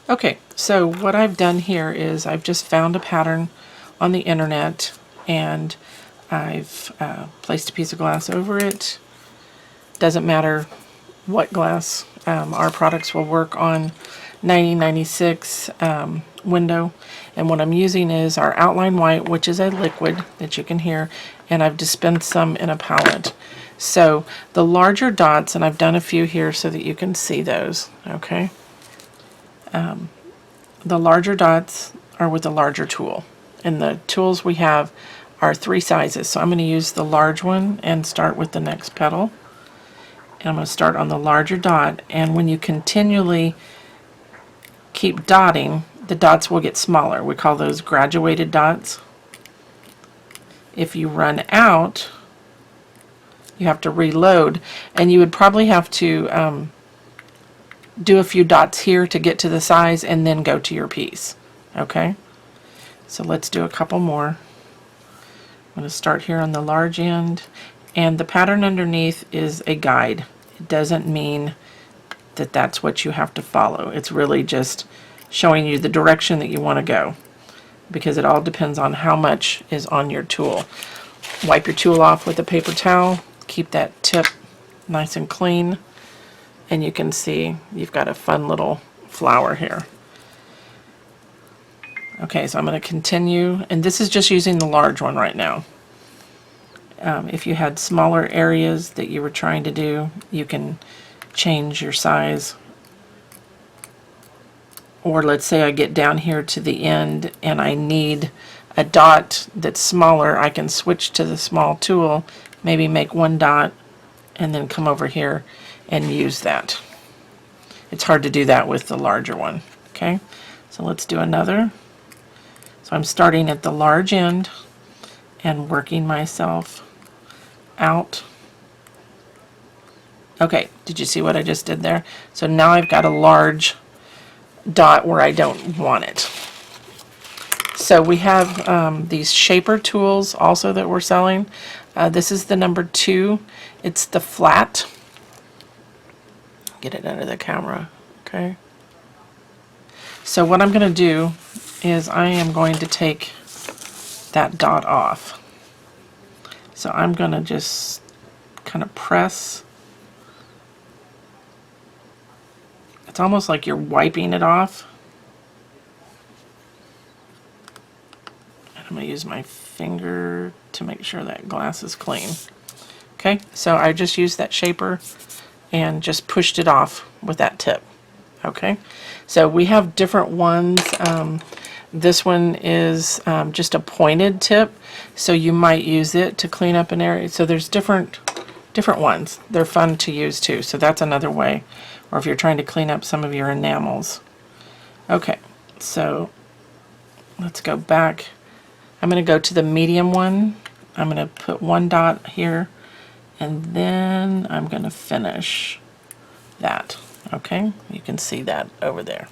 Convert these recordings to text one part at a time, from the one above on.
Okay, so what I've done here is I've just found a pattern on the internet, and I've placed a piece of glass over it. Doesn't matter what glass. Our products will work on 9096 window, and what I'm using is our outline white, which is a liquid that you can hear, and I've dispensed some in a palette. So the larger dots, and I've done a few here so that you can see those, okay? The larger dots are with the larger tool, and the tools we have are 3 sizes. So I'm going to use the large one and start with the next petal. And I'm going to start on the larger dot, and when you continually keep dotting, the dots will get smaller. We call those graduated dots. If you run out, you have to reload, and you would probably have to do a few dots here to get to the size and then go to your piece. Okay, so let's do a couple more. I'm going to start here on the large end, and the pattern underneath is a guide. It doesn't mean that that's what you have to follow. It's really just showing you the direction that you want to go, because it all depends on how much is on your tool. Wipe your tool off with a paper towel, keep that tip nice and clean, and you can see you've got a fun little flower here. Okay, so I'm going to continue, and this is just using the large one right now. If you had smaller areas that you were trying to do, you can change your size. Or let's say I get down here to the end and I need a dot that's smaller, I can switch to the small tool, maybe make 1 dot, and then come over here and use that. It's hard to do that with the larger one. Okay, so let's do another. So I'm starting at the large end and working myself out. Okay, did you see what I just did there? So now I've got a large dot where I don't want it. So we have these shaper tools also that we're selling. This is the number 2. It's the flat. Get it under the camera. Okay. So what I'm going to do is I am going to take that dot off. So I'm going to just kind of press. It's almost like you're wiping it off. And I'm going to use my finger to make sure that glass is clean. Okay, so I just used that shaper and just pushed it off with that tip. Okay, so we have different ones. This one is just a pointed tip, so you might use it to clean up an area. So there's different ones. They're fun to use too, so that's another way. Or if you're trying to clean up some of your enamels. Okay, so let's go back. I'm going to go to the medium one. I'm going to put 1 dot here, and then I'm going to finish that. Okay, you can see that over there.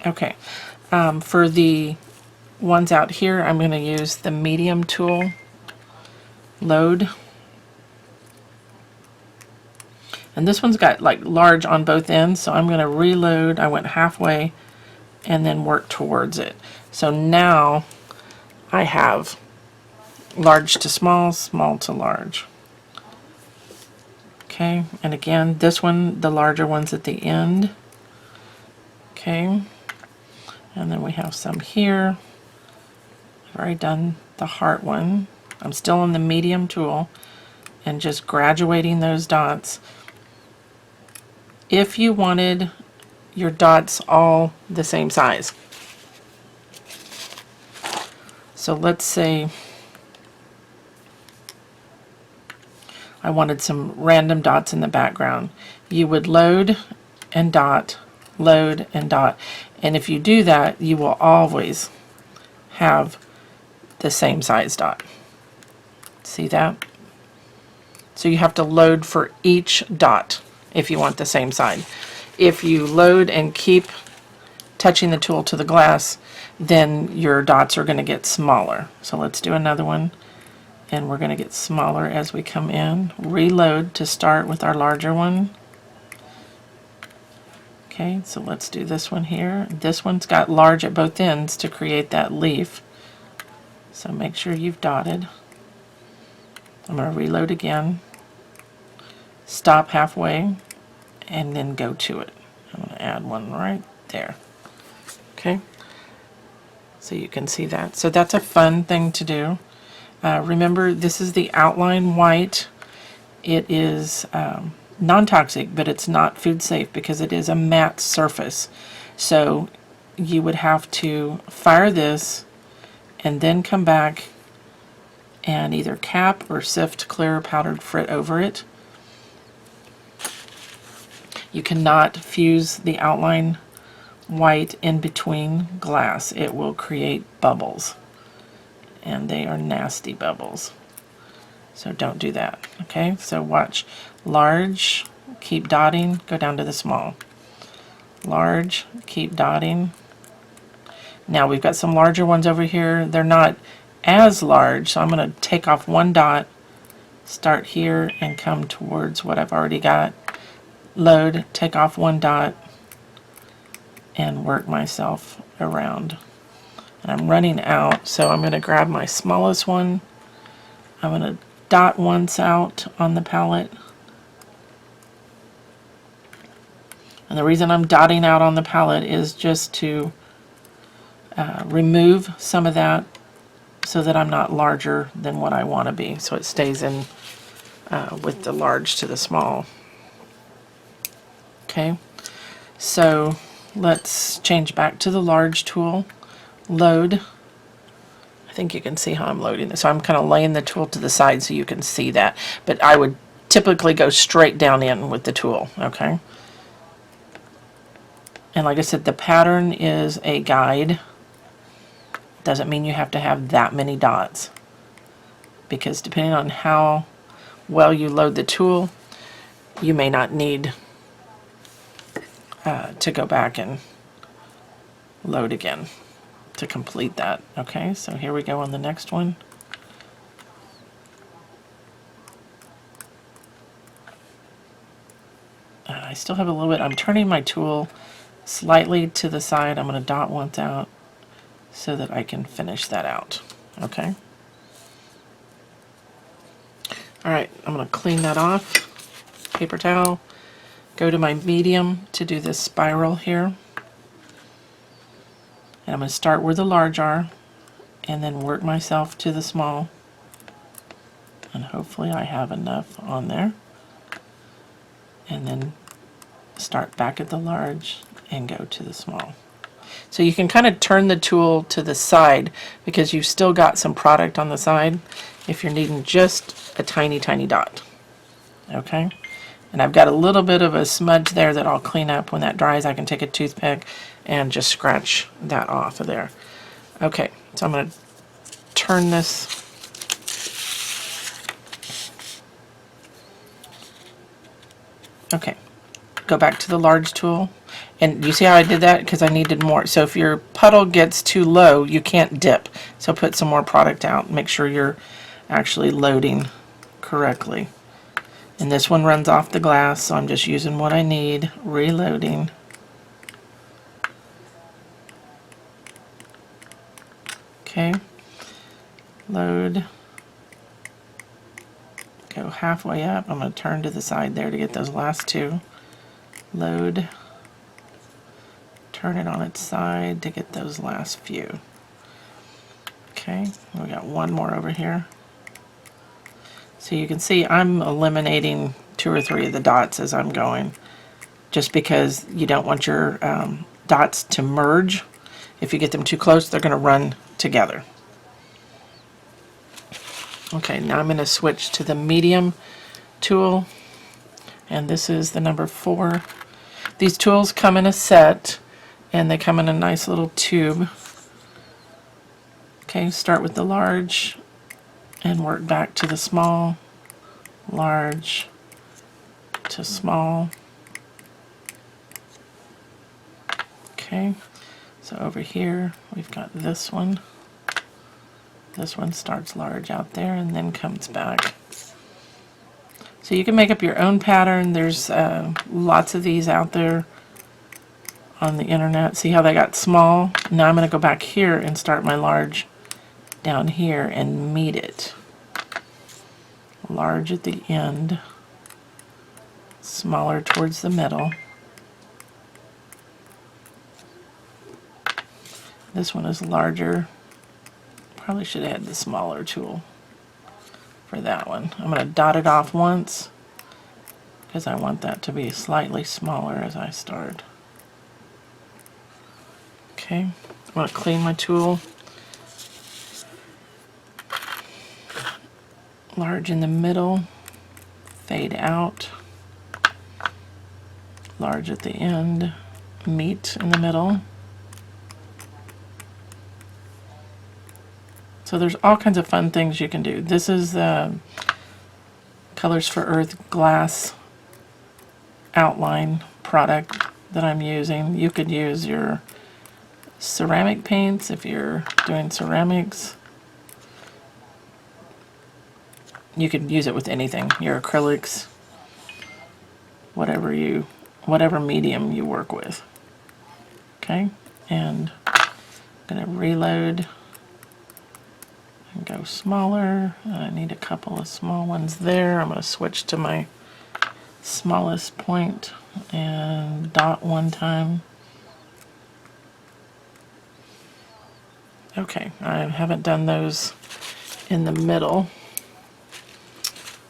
Okay, for the ones out here, I'm going to use the medium tool, load. And this one's got like large on both ends, so I'm going to reload. I went halfway and then work towards it. So now I have large to small, small to large. Okay, and again, this one, the larger one's at the end. Okay, and then we have some here. I've already done the heart one. I'm still on the medium tool and just graduating those dots. If you wanted your dots all the same size. So let's say I wanted some random dots in the background. You would load and dot, load and dot. And if you do that, you will always have the same size dot. See that? So you have to load for each dot if you want the same side. If you load and keep touching the tool to the glass, then your dots are going to get smaller. So let's do another one, and we're going to get smaller as we come in. Reload to start with our larger one. Okay, so let's do this one here. This one's got large at both ends to create that leaf. So make sure you've dotted. I'm going to reload again, stop halfway, and then go to it. I'm going to add one right there. Okay, so you can see that. So that's a fun thing to do. Remember, this is the outline white. It is non-toxic, but it's not food safe because it is a matte surface. So you would have to fire this and then come back and either cap or sift clear powdered frit over it. You cannot fuse the outline white in between glass. It will create bubbles, and they are nasty bubbles. So don't do that. Okay, so watch. Large, keep dotting, go down to the small. Large, keep dotting. Now we've got some larger ones over here. They're not as large, so I'm going to take off one dot, start here, and come towards what I've already got. Load, take off one dot, and work myself around. And I'm running out, so I'm going to grab my smallest one. I'm going to dot once out on the palette. And the reason I'm dotting out on the palette is just to remove some of that so that I'm not larger than what I want to be. So it stays in with the large to the small. Okay, so let's change back to the large tool. Load. I think you can see how I'm loading this. So I'm kind of laying the tool to the side so you can see that. But I would typically go straight down in with the tool, okay? And like I said, the pattern is a guide. Doesn't mean you have to have that many dots, because depending on how well you load the tool, you may not need to go back and load again to complete that. Okay, so here we go on the next one. I still have a little bit. I'm turning my tool slightly to the side. I'm going to dot once out so that I can finish that out. Okay. All right, I'm going to clean that off. Paper towel. Go to my medium to do this spiral here. And I'm going to start where the large are and then work myself to the small. And hopefully I have enough on there. And then start back at the large and go to the small. So you can kind of turn the tool to the side because you've still got some product on the side if you're needing just a tiny, tiny dot. Okay? And I've got a little bit of a smudge there that I'll clean up. When that dries, I can take a toothpick and just scratch that off of there. Okay, so I'm going to turn this. Okay, go back to the large tool. And you see how I did that? Because I needed more. So if your puddle gets too low, you can't dip. So put some more product out. Make sure you're actually loading correctly. And this one runs off the glass, so I'm just using what I need, reloading. Okay, load, go halfway up. I'm going to turn to the side there to get those last two. Load, turn it on its side to get those last few. Okay, we got one more over here. So you can see I'm eliminating 2 or 3 of the dots as I'm going, just because you don't want your dots to merge. If you get them too close, they're going to run together. Okay, now I'm going to switch to the medium tool, and this is the number 4. These tools come in a set, and they come in a nice little tube. Okay, start with the large and work back to the small, large to small. Okay, so over here we've got this one. This one starts large out there and then comes back. So you can make up your own pattern. There's lots of these out there. on the internet. See how they got small? Now I'm going to go back here and start my large down here and meet it. Large at the end, smaller towards the middle. This one is larger. Probably should have had the smaller tool for that one. I'm going to dot it off once because I want that to be slightly smaller as I start. Okay, I'm going to clean my tool. Large in the middle, fade out. Large at the end, meet in the middle. So there's all kinds of fun things you can do. This is the Colors for Earth glass outline product that I'm using. You could use your ceramic paints if you're doing ceramics. You could use it with anything, your acrylics, whatever medium you work with. Okay, and I'm going to reload and go smaller. I need a couple of small ones there. I'm going to switch to my smallest point and dot one time. Okay, I haven't done those in the middle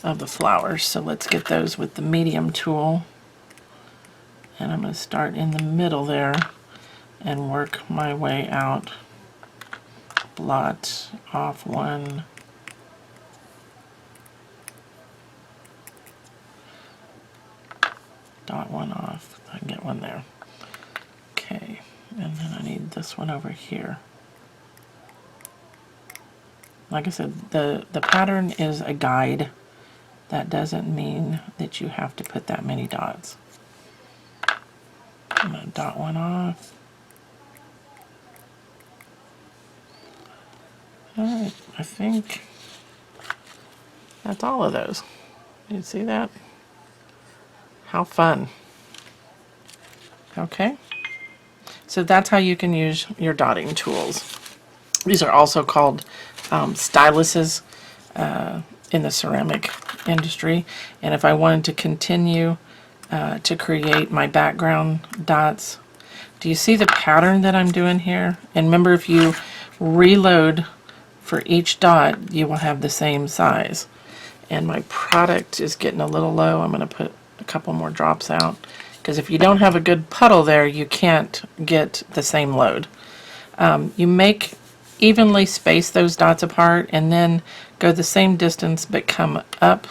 of the flowers, so let's get those with the medium tool. And I'm going to start in the middle there and work my way out. Blot off one. Dot one off. I can get one there. Okay, and then I need this one over here. Like I said, the pattern is a guide. That doesn't mean that you have to put that many dots. I'm going to dot one off. Alright, I think that's all of those. You see that? How fun. Okay, so that's how you can use your dotting tools. These are also called styluses in the ceramic industry. And if I wanted to continue to create my background dots, do you see the pattern that I'm doing here? And remember, if you reload for each dot, you will have the same size. And my product is getting a little low. I'm going to put a couple more drops out, because if you don't have a good puddle there, you can't get the same load. You make evenly space those dots apart and then go the same distance but come up.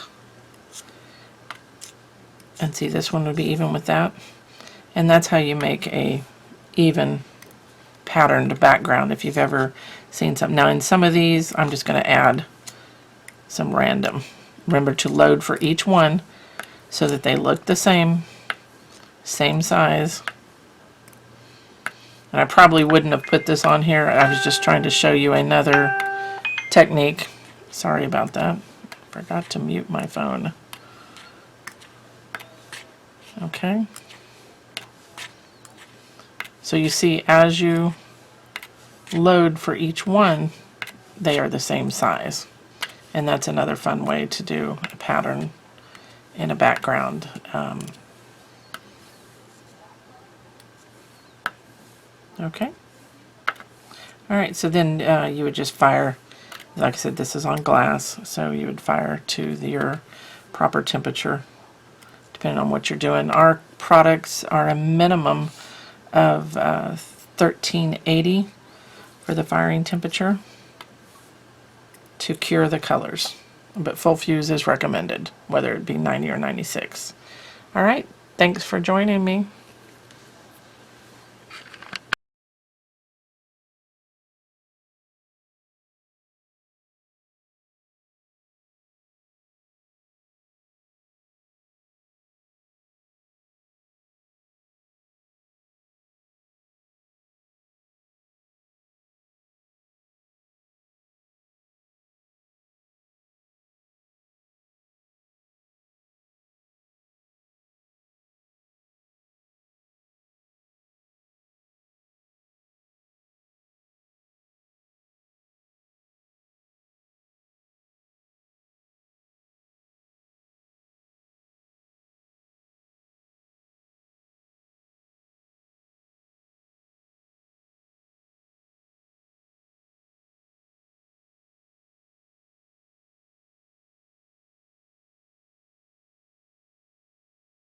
And see, this one would be even with that. And that's how you make a even patterned background if you've ever seen something. Now in some of these, I'm just going to add some random. Remember to load for each one so that they look the same size. And I probably wouldn't have put this on here. I was just trying to show you another technique. Sorry about that. Forgot to mute my phone. Okay. So you see, as you load for each one, they are the same size. And that's another fun way to do a pattern in a background. Okay. Alright, so then you would just fire, like I said, this is on glass, so you would fire to your proper temperature, depending on what you're doing. Our products are a minimum of 1380 for the firing temperature to cure the colors. But full fuse is recommended, whether it be 90 or 96. Alright, thanks for joining me.